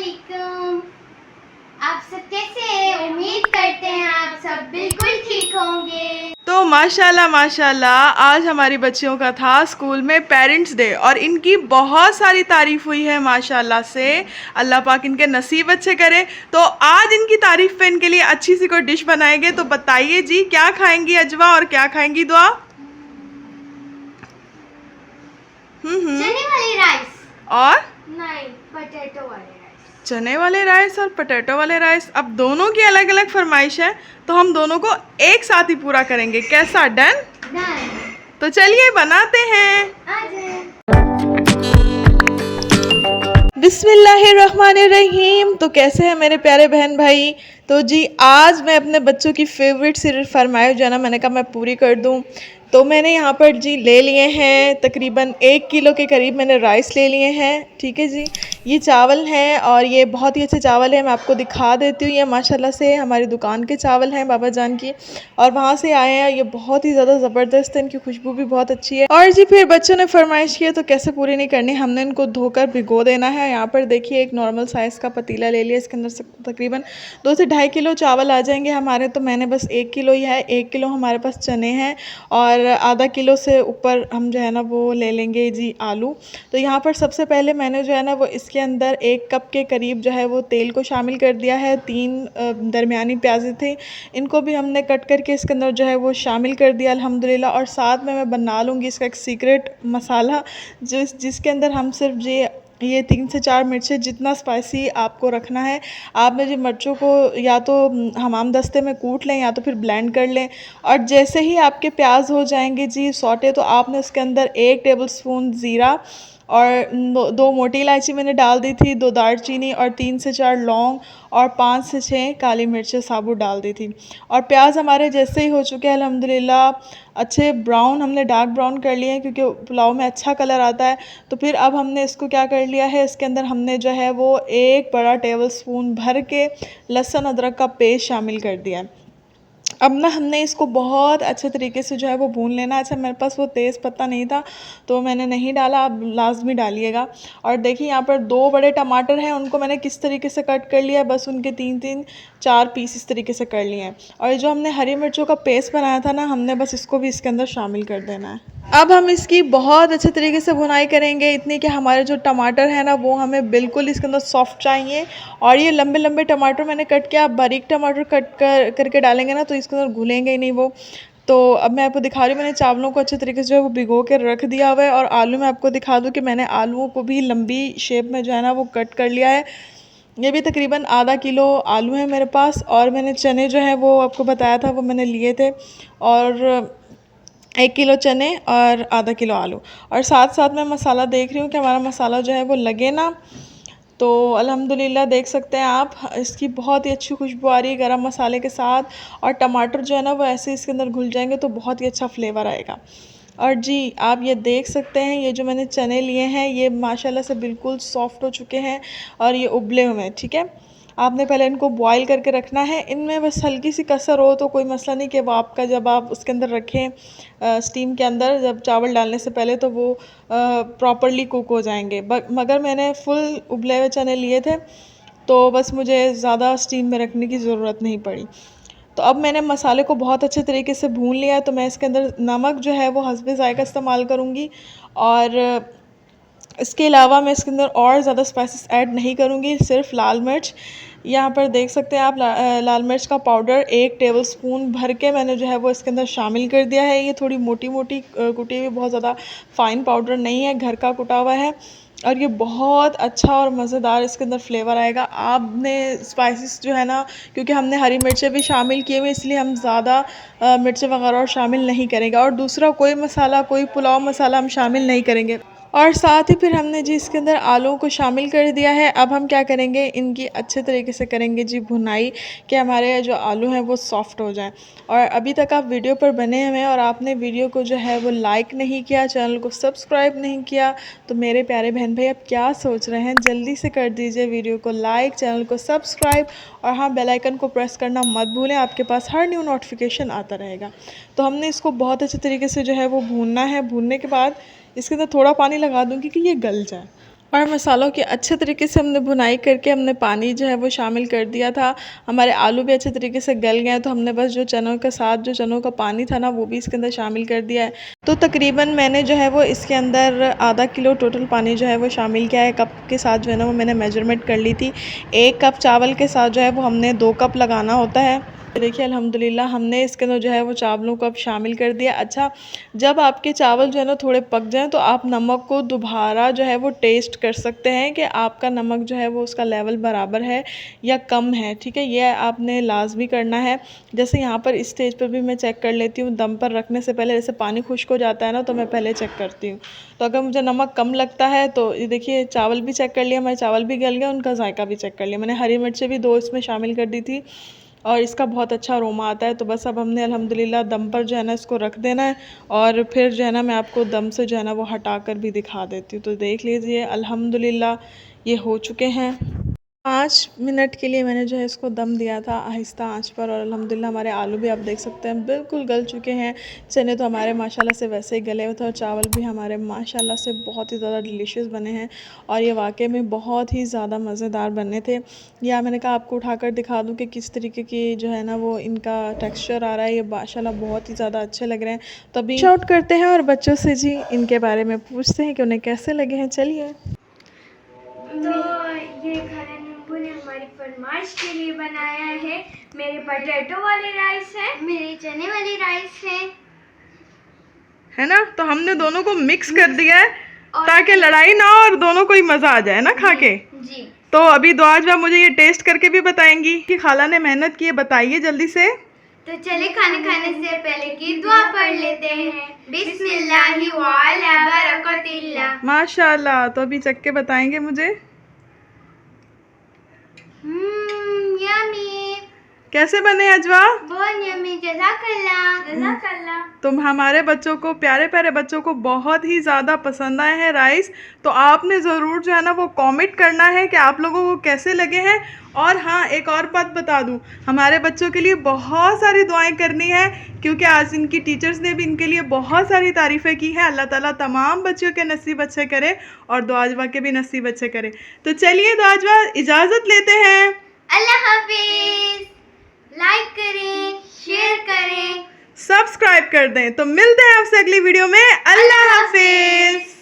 वालेकुम। आप सब कैसे हैं? उम्मीद करते हैं आप सब बिल्कुल ठीक होंगे। तो माशाल्लाह माशाल्लाह आज हमारी बच्चियों का था स्कूल में पेरेंट्स डे और इनकी बहुत सारी तारीफ हुई है माशाल्लाह से। अल्लाह पाक इनके नसीब अच्छे करे। तो आज इनकी तारीफ पे इनके लिए अच्छी सी कोई डिश बनाएंगे। तो बताइए जी क्या खाएंगी अजवा और क्या खाएंगी दुआ? चने वाली राइस और नहीं, पोटैटो वाले राइस। चने वाले राइस और पोटैटो वाले राइस। अब दोनों की अलग अलग फरमाइश है तो हम दोनों को एक साथ ही पूरा करेंगे। कैसा? डन? डन। तो चलिए बनाते हैं। बिस्मिल्लाहिर्रहमानिर्रहीम। तो कैसे हैं मेरे प्यारे बहन भाई? तो जी आज मैं अपने बच्चों की फेवरेट सी फरमाइश जो है ना मैंने कहा मैं पूरी कर दूं। तो मैंने यहाँ पर जी ले लिए हैं तकरीबन 1 किलो के करीब मैंने राइस ले लिए हैं। ठीक है जी, ये चावल हैं और ये बहुत ही अच्छे चावल हैं। मैं आपको दिखा देती हूँ। ये माशाल्लाह से हमारी दुकान के चावल हैं बाबा जान की और वहाँ से आए हैं। ये बहुत ही ज़्यादा ज़बरदस्त है, इनकी खुशबू भी बहुत अच्छी है। और जी फिर बच्चों ने फरमाइश की है तो कैसे पूरी नहीं करनी, हमने इनको धोकर भिगो देना है। यहाँ पर देखिए एक नॉर्मल साइज़ का पतीला ले लिया, इसके अंदर तकरीबन 2 से 2.5 किलो चावल आ जाएंगे हमारे। तो मैंने बस 1 किलो ही है। 1 किलो हमारे पास चने हैं और आधा किलो से ऊपर हम जो है ना वो ले लेंगे जी आलू। तो यहाँ पर सबसे पहले मैंने जो है ना वो इसके अंदर 1 कप के करीब जो है वो तेल को शामिल कर दिया है। 3 दरमियानी प्याज़ें थे, इनको भी हमने कट करके इसके अंदर जो है वो शामिल कर दिया अल्हम्दुलिल्लाह। और साथ में मैं बना लूँगी इसका एक सीक्रेट मसाला जिसके अंदर हम सिर्फ ये 3 से 4 मिर्चें, जितना स्पाइसी आपको रखना है आपने जी मिर्चों को या तो हमाम दस्ते में कूट लें या तो फिर ब्लेंड कर लें। और जैसे ही आपके प्याज हो जाएंगे जी सौटे, तो आपने उसके अंदर 1 टेबलस्पून ज़ीरा और 2 मोटी इलायची मैंने डाल दी थी, 2 दालचीनी और 3 से 4 लौंग और 5 से 6 काली मिर्चें साबुत डाल दी थी। और प्याज हमारे जैसे ही हो चुके हैं अल्हम्दुलिल्लाह, अच्छे ब्राउन, हमने डार्क ब्राउन कर लिए हैं क्योंकि पुलाव में अच्छा कलर आता है। तो फिर अब हमने इसको क्या कर लिया है, इसके अंदर हमने जो है वो 1 बड़ा टेबलस्पून भर के लहसुन अदरक का पेस्ट शामिल कर दिया है। अब ना हमने इसको बहुत अच्छे तरीके से जो है वो भून लेना है। अच्छा मेरे पास वो तेज़ पत्ता नहीं था तो मैंने नहीं डाला, आप लाजमी डालिएगा। और देखिए यहाँ पर 2 बड़े टमाटर हैं, उनको मैंने किस तरीके से कट कर लिया है, बस उनके 3-3 4 पीस इस तरीके से कर लिए हैं। और जो हमने हरी मिर्चों का पेस्ट बनाया था ना, हमने बस इसको भी इसके अंदर शामिल कर देना है। अब हम इसकी बहुत अच्छे तरीके से भुनाई करेंगे, इतनी कि हमारे जो टमाटर है ना वो हमें बिल्कुल इसके अंदर सॉफ्ट चाहिए। और ये लंबे लंबे टमाटर मैंने कट किया, आप बारीक टमाटर कट करके डालेंगे ना तो इसके अंदर घुलेंगे ही नहीं वो। तो अब मैं आपको दिखा रही हूँ, मैंने चावलों को अच्छे तरीके से जो है वो भिगो के रख दिया हुआ है। और आलू मैं आपको दिखा दूँ कि मैंने आलूओं को भी लंबी शेप में जो है ना वो कट कर लिया है। ये भी तकरीबन आधा किलो आलू है मेरे पास। और मैंने चने जो है वो आपको बताया था वो मैंने लिए थे, और 1 किलो चने और आधा किलो आलू। और साथ साथ मैं मसाला देख रही हूँ कि हमारा मसाला जो है वो लगे ना। तो अल्हम्दुलिल्लाह देख सकते हैं आप, इसकी बहुत ही अच्छी खुशबू आ रही है गरम मसाले के साथ। और टमाटर जो है ना वो ऐसे इसके अंदर घुल जाएंगे तो बहुत ही अच्छा फ्लेवर आएगा। और जी आप ये देख सकते हैं, ये जो मैंने चने लिए हैं ये माशाल्लाह से बिल्कुल सॉफ्ट हो चुके हैं और ये उबले हुए हैं। ठीक है, आपने पहले इनको बॉईल करके रखना है। इनमें बस हल्की सी कसर हो तो कोई मसला नहीं, कि वो आपका जब आप उसके अंदर रखें स्टीम के अंदर, जब चावल डालने से पहले, तो वो प्रॉपरली कुक हो जाएंगे। मगर मैंने फुल उबले हुए चने लिए थे तो बस मुझे ज़्यादा स्टीम में रखने की ज़रूरत नहीं पड़ी। तो अब मैंने मसाले को बहुत अच्छे तरीके से भून लिया है। तो मैं इसके अंदर नमक जो है वो हस्बे ज़ायक़ा इस्तेमाल करूँगी। और इसके अलावा मैं इसके अंदर और ज़्यादा स्पाइसेस ऐड नहीं करूँगी, सिर्फ लाल मिर्च। यहाँ पर देख सकते हैं आप लाल मिर्च का पाउडर 1 टेबलस्पून भर के मैंने जो है वो इसके अंदर शामिल कर दिया है। ये थोड़ी मोटी मोटी कुटी हुई, बहुत ज़्यादा फ़ाइन पाउडर नहीं है, घर का कुटा हुआ है। और ये बहुत अच्छा और मज़ेदार इसके अंदर फ्लेवर आएगा। आपने स्पाइसेस जो है ना, क्योंकि हमने हरी मिर्चें भी शामिल किए हुए इसलिए हम ज़्यादा मिर्चें वगैरह और शामिल नहीं करेंगे। और दूसरा कोई मसाला, कोई पुलाव मसाला हम शामिल नहीं करेंगे। और साथ ही फिर हमने जी इसके अंदर आलूओं को शामिल कर दिया है। अब हम क्या करेंगे, इनकी अच्छे तरीके से करेंगे जी भुनाई, कि हमारे जो आलू हैं वो सॉफ्ट हो जाएं। और अभी तक आप वीडियो पर बने हुए हैं और आपने वीडियो को जो है वो लाइक नहीं किया, चैनल को सब्सक्राइब नहीं किया, तो मेरे प्यारे बहन भाई अब क्या सोच रहे हैं, जल्दी से कर दीजिए वीडियो को लाइक, चैनल को सब्सक्राइब। और हाँ, बेल आइकन को प्रेस करना मत भूलें, आपके पास हर न्यू नोटिफिकेशन आता रहेगा। तो हमने इसको बहुत अच्छे तरीके से जो है वो भूनना है। भूनने के बाद इसके अंदर थोड़ा पानी लगा दूँगी कि ये गल जाए। और मसालों की अच्छे तरीके से हमने भुनाई करके हमने पानी जो है वो शामिल कर दिया था। हमारे आलू भी अच्छे तरीके से गल गए हैं, तो हमने बस जो चनों के साथ जो चनों का पानी था ना वो भी इसके अंदर शामिल कर दिया है। तो तकरीबन मैंने जो है वो इसके अंदर आधा किलो टोटल पानी जो है वो शामिल किया है। कप के साथ जो है ना वो मैंने मेजरमेंट कर ली थी। 1 कप चावल के साथ जो है वो हमने 2 कप लगाना होता है। देखिए अल्हम्दुलिल्लाह हमने इसके अंदर जो है वो चावलों को अब शामिल कर दिया। अच्छा, जब आपके चावल जो है ना थोड़े पक जाएँ तो आप नमक को दोबारा जो है वो टेस्ट कर सकते हैं कि आपका नमक जो है वो उसका लेवल बराबर है या कम है, ठीक है? ये आपने लाज़मी करना है। जैसे यहाँ पर इस स्टेज पर भी मैं चेक कर लेती हूँ, दम पर रखने से पहले जैसे पानी खुश्क हो जाता है ना तो मैं पहले चेक करती हूँ। तो अगर मुझे नमक कम लगता है तो ये देखिए चावल भी चेक कर लिया, हमारे चावल भी गल गए, उनका जायका भी चेक कर लिया। मैंने हरी मिर्चें भी 2 इसमें शामिल कर दी थी और इसका बहुत अच्छा अरोमा आता है। तो बस अब हमने अल्हम्दुलिल्लाह दम पर जो है ना इसको रख देना है और फिर जो है ना मैं आपको दम से जो है ना वो हटा कर भी दिखा देती हूँ। तो देख लीजिए अल्हम्दुलिल्लाह ये हो चुके हैं। 5 मिनट के लिए मैंने जो है इसको दम दिया था आहिस्ता आंच पर और अल्हम्दुलिल्लाह हमारे आलू भी आप देख सकते हैं बिल्कुल गल चुके हैं। चने तो हमारे माशाल्लाह से वैसे ही गले हुए थे और चावल भी हमारे माशाल्लाह से बहुत ही ज़्यादा डिलीशियस बने हैं और ये वाकई में बहुत ही ज़्यादा मज़ेदार बने थे। या मैंने कहा आपको उठाकर दिखा दूँ कि किस तरीके की जो है ना वो इनका टेक्स्चर आ रहा है। ये माशाल्लाह बहुत ही ज़्यादा अच्छे लग रहे हैं। तो अभी शाउट करते हैं और बच्चों से जी इनके बारे में पूछते हैं कि उन्हें कैसे लगे हैं। चलिए। तो ये खाना नींबू ने हमारी फरमाइश के लिए बनाया है। मेरे पोटैटो वाले राइस है, मेरे चने वाले राइस है ना, तो हमने दोनों को मिक्स कर दिया है ताकि लड़ाई ना हो और दोनों को ही मज़ा आ जाए ना खा के। जी। तो अभी दुआज मुझे ये टेस्ट करके भी बताएंगी कि खाला ने मेहनत की है, बताइए जल्दी से। तो चले खाना खाने से पहले की दुआ पढ़ लेते हैं। बिस्मिल्लाहि व अला बरकतिल्लाह। माशाल्लाह। तो अभी चख के बताएंगे मुझे यम्मी। कैसे बने अजवा। बहुत यम्मी। जज़ाकल्लाह जज़ाकल्लाह। तुम हमारे बच्चों को, प्यारे प्यारे बच्चों को बहुत ही ज़्यादा पसंद आए हैं राइस। तो आपने ज़रूर जो है ना वो कमेंट करना है कि आप लोगों को कैसे लगे हैं। और हाँ, एक और बात बता दूं, हमारे बच्चों के लिए बहुत सारी दुआएं करनी है क्योंकि आज इनकी टीचर्स ने भी इनके लिए बहुत सारी तारीफ़ें की हैं। अल्लाह ताला तमाम बच्चों के नसीब अच्छे करे और दुआजवा के भी नसीब अच्छे करे। तो चलिए दुआजवा इजाज़त लेते हैं। अल्लाह हाफिज़। लाइक करें, शेयर करें, सब्सक्राइब कर दें। तो मिलते हैं आपसे अगली वीडियो में। अल्लाह हाफिज़।